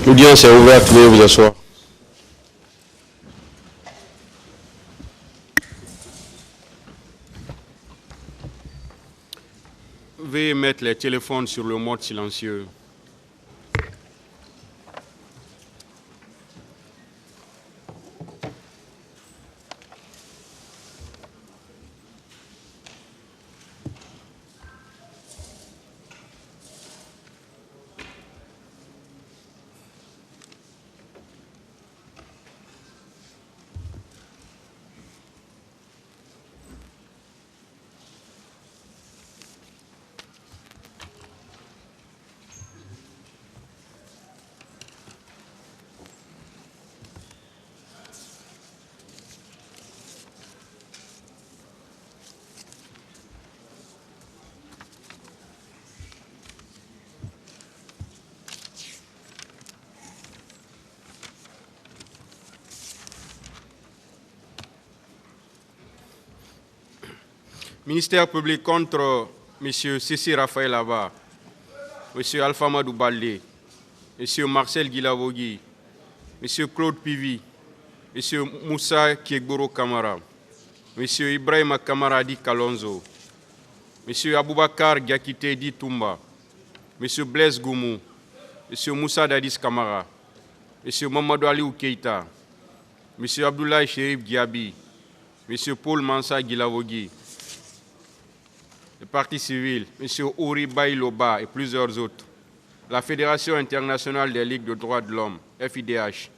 L'audience est ouverte, veuillez vous asseoir. Veuillez mettre les téléphones sur le mode silencieux. Ministère public contre M. Sissi Raphaël Aba, M. Alpha Madou Baldé, M. Marcel Guilavogui, M. Claude Pivi, M. Moussa Kiegboro Kamara, M. Ibrahim Kamara Di Kalonzo, M. Aboubakar Diakité Di Toumba, M. Blaise Goumou, M. Moussa Dadis Kamara, M. Mamadou Aliou Keita, M. Abdoulaye Chérif Diaby, M. Paul Mansa Guilavogui, le Parti civil, M. Ouri Baïloba et plusieurs autres, la Fédération internationale des ligues de droits de l'homme, FIDH,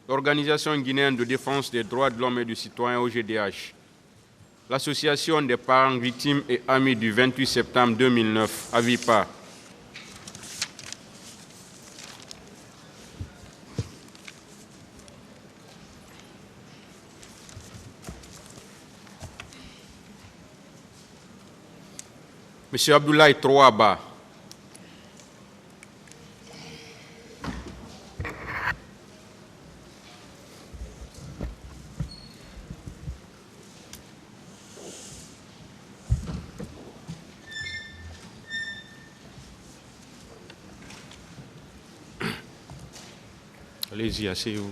l'Organisation guinéenne de défense des droits de l'homme et du citoyen, OGDH, l'Association des parents victimes et amis du 28 septembre 2009, AVIPA, M. Abdoulaye Troaba, allez-y, asseyez-vous.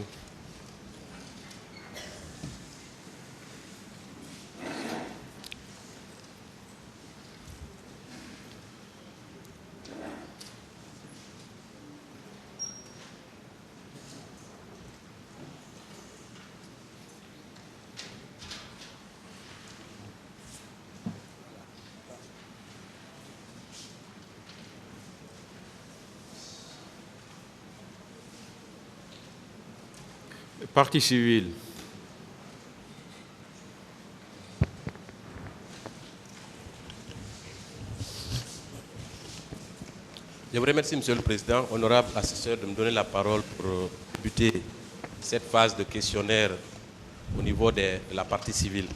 Parti civil. Je vous remercie, Monsieur le Président, honorable assesseur, de me donner la parole pour débuter cette phase de questionnaire au niveau de la partie civile.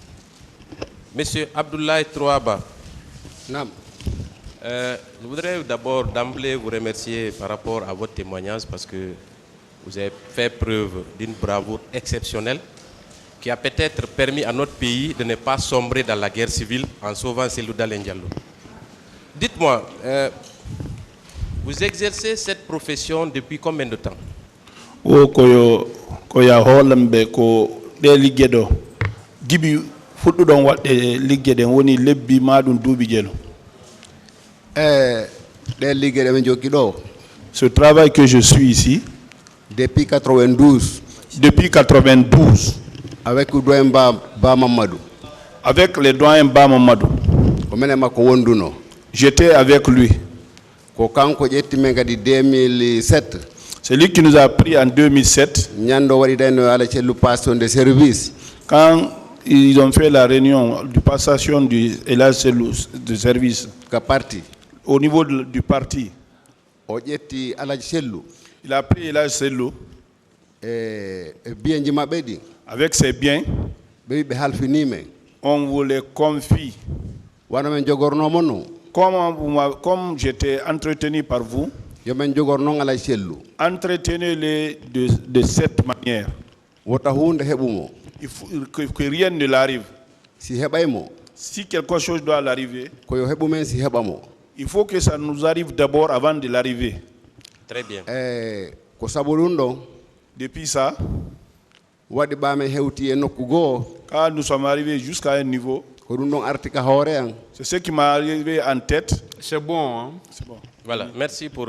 Monsieur Abdoulaye Troaba, je voudrais d'abord d'emblée vous remercier par rapport à votre témoignage parce que vous avez fait preuve d'une bravoure exceptionnelle qui a peut-être permis à notre pays de ne pas sombrer dans la guerre civile en sauvant Cellou Dalein Diallo. Dites-moi, vous exercez cette profession depuis combien de temps? Ce travail que je suis ici, depuis 92. Depuis 92. Avec le doyen Ba Mamadou. Avec le doyen Ba Mamadou. J'étais avec lui. 2007. C'est lui qui nous a pris en 2007. Quand ils ont fait la réunion de passation du service. Au niveau du parti. Il a pris Elhadji Sellou avec ses biens. On vous les confie. Comme j'étais entretenu par vous, entretenez-les de cette manière. Il faut que rien ne l'arrive. Si quelque chose doit l'arriver, il faut que ça nous arrive d'abord avant de l'arriver. Très bien. ko sabu ɗum ɗon Depuis ça, waɗi ɓaame hewti e nokku goo quand nous sommes arrivés jusqu'à un niveau, ko ɗum ɗon arti ka hoore an c'est ce qui m'est arrivé en tête. C'est bon, hein? C'est bon. Voilà, merci pour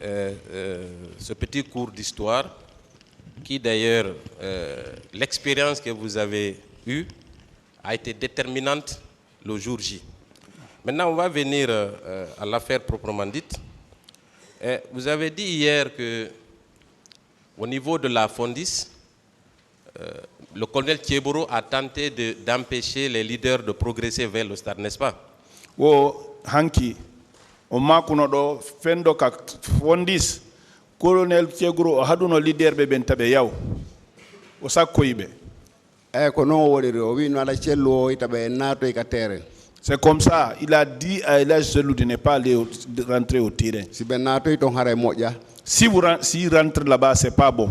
ce petit cours d'histoire qui d'ailleurs, l'expérience que vous avez eue a été déterminante le jour J. Maintenant, on va venir à l'affaire proprement dite. Vous avez dit hier que au niveau de la Fondis, le colonel Thieboro a tenté d'empêcher les leaders de progresser vers le stade, n'est-ce pas? Wo hanki o makuno ɗo fendo ka Fondis colonel Thieguro o haɗuno leader ɓe ɓen taɓe yaw o sakkoyiɓe. eyyi ko noon woɗiri o wi no ala cellu o itaɓe naatoy ka terrain C'est comme ça, il a dit à Elhadji Cellou de ne pas aller rentrer au terrain. si ɓe naatoy toon haray moƴƴa S'il rentre là-bas, c'est pas bon.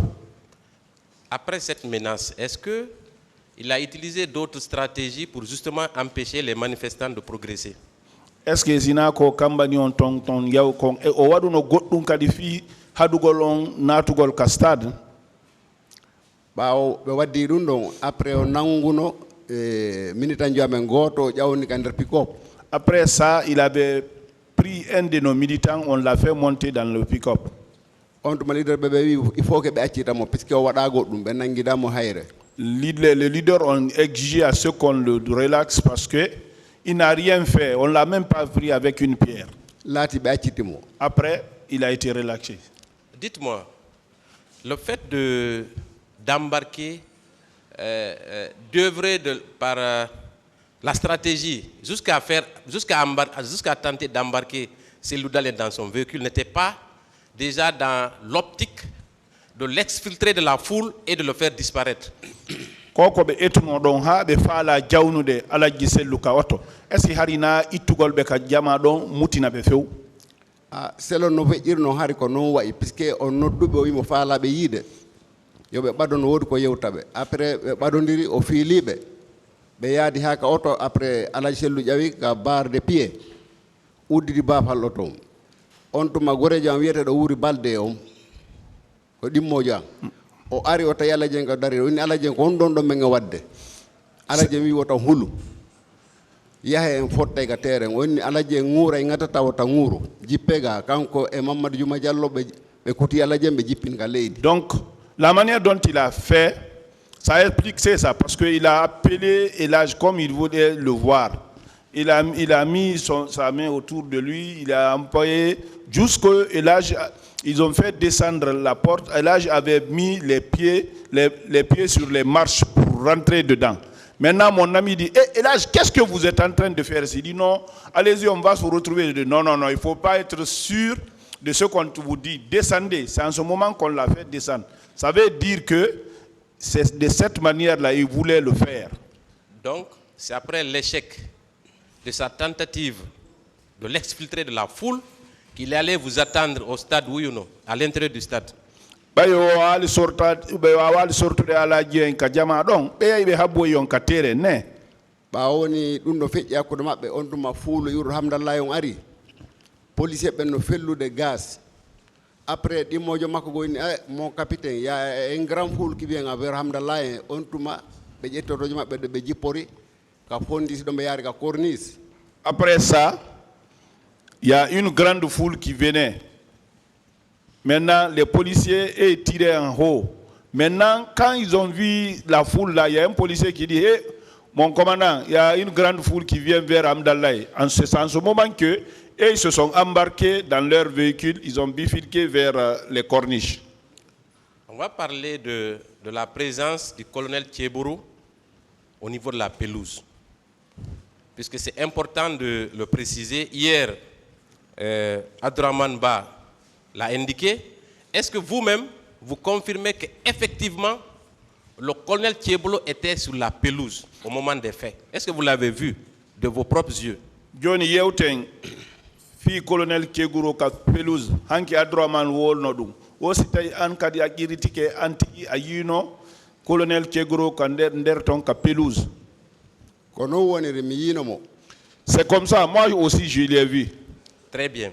Après cette menace, est-ce qu'il a utilisé d'autres stratégies pour justement empêcher les manifestants de progresser? Est-ce que sina ko kambani on ton yaw kon e o waɗuno goɗɗum kadi fi haɗugol on natugol ka stade? ɓaawo ɓe waddi ɗum ɗon après o nanguno militant amen gooto ƴawni ka nder pick-up Après ça, il avait pris un de nos militants, on l'a fait monter dans le pick-up. on tuma leader ɓe wi il faut que ɓe accitamo puisque o waɗa goɗɗum ɓe nanguidamo hayre Les leaders ont exigé à ce qu'on le relaxe parce que il n'a rien fait. On l'a même pas pris avec une pierre. laati ɓe accitimo Après, il a été relaxé. Dites-moi, le fait d'embarquer, d'œuvrer par la stratégie jusqu'à tenter d'embarquer Cellou Dalein dans son véhicule n'était pas déjà dans l'optique de l'exfiltrer de la foule et de le faire disparaître. Koko be etuno don ha be faala jawnude Alhaji Cellou ka oto. Est-ce harina ittugol be ka jama don mutina be few? selon no feƴƴirno hari ko noon wayi puisque on nodduɓe o wimo faalaɓe yiide yoɓe ɓadon woodi ko yewtaɓe après ɓe ɓadodiri o fiiliɓe ɓe yaadi ha ka oto après Alhaji Cellou ƴawi ka barre de pied uddidi baafal o toon on tuma gorejo am wiyete ɗo wuuri balde on ko ɗimmojo am o ari o tawi Alhaji en ko dari o inni Alhaji en ko on ɗon ɗon men e wadde Alhaji en wi o tan hulu yahe en fottay ka terrain o inni Alhaji en ŋuura e ŋatata o tan ŋuuro jippe ga kanko e Mamadou Diouma Diallo ɓe kuti Alhaji en ɓe jippin ka leydi. Donc la manière dont il a fait, ça explique ça parce qu'il a appelé Elhadji comme il voulait le voir. Il a mis sa main autour de lui, il a employé jusqu'à Elhadji. Ils ont fait descendre la porte. Elhadji avait mis les pieds sur les marches pour rentrer dedans. Maintenant, mon ami dit, Elhadji, qu'est-ce que vous êtes en train de faire? Il dit, non, allez-y, on va se retrouver. Je dis, non, il ne faut pas être sûr de ce qu'on vous dit. Descendez. C'est en ce moment qu'on l'a fait descendre. Ça veut dire que c'est de cette manière-là il voulait le faire. Donc, c'est après l'échec de sa tentative de l'exfiltrer de la foule qu'il allait vous attendre au stade, oui ou non, à l'intérieur du stade. ɓawoni ɗum no feƴƴi hakkude maɓɓe on tuma fuulo iwru Hamdallahi on ari policier ɓen no fellude gaz après ɗimmojo makko go inni mon capitaine ya en grand foule qui vient vers Hamdallahi on tuma ɓe ƴettotojo maɓɓe ɗo ɓe jippori ka Fondis ɗo ɓe yaari ka corniche. Après ça, il y a une grande foule qui venait. Maintenant, les policiers est tiré en haut. Maintenant, quand ils ont vu la foule là, il y a un policier qui dit, hey, mon commandant, il y a une grande foule qui vient vers Hamdallahi. C'est en ce moment que et ils se sont embarqués dans leur véhicule, ils ont bifurqué vers les corniches. On va parler de la présence du colonel Thieboro au niveau de la pelouse. Puisque c'est important de le préciser. Hier, Abdourahmane Ba l'a indiqué. Est-ce que vous-même, vous confirmez qu'effectivement, le colonel Thiebolo était sur la pelouse au moment des faits? Est-ce que vous l'avez vu de vos propres yeux? Johnny Yeuteng, fi colonel Thiebolo ka pelouse, hanki Abdourahmane wolno dum. Wosi tay an kadi akiriti ke anti ayino colonel Thiebolo ka nder ton ka pelouse. Kono woniri mi yino mo. C'est comme ça, moi aussi je l'ai vu. Très bien.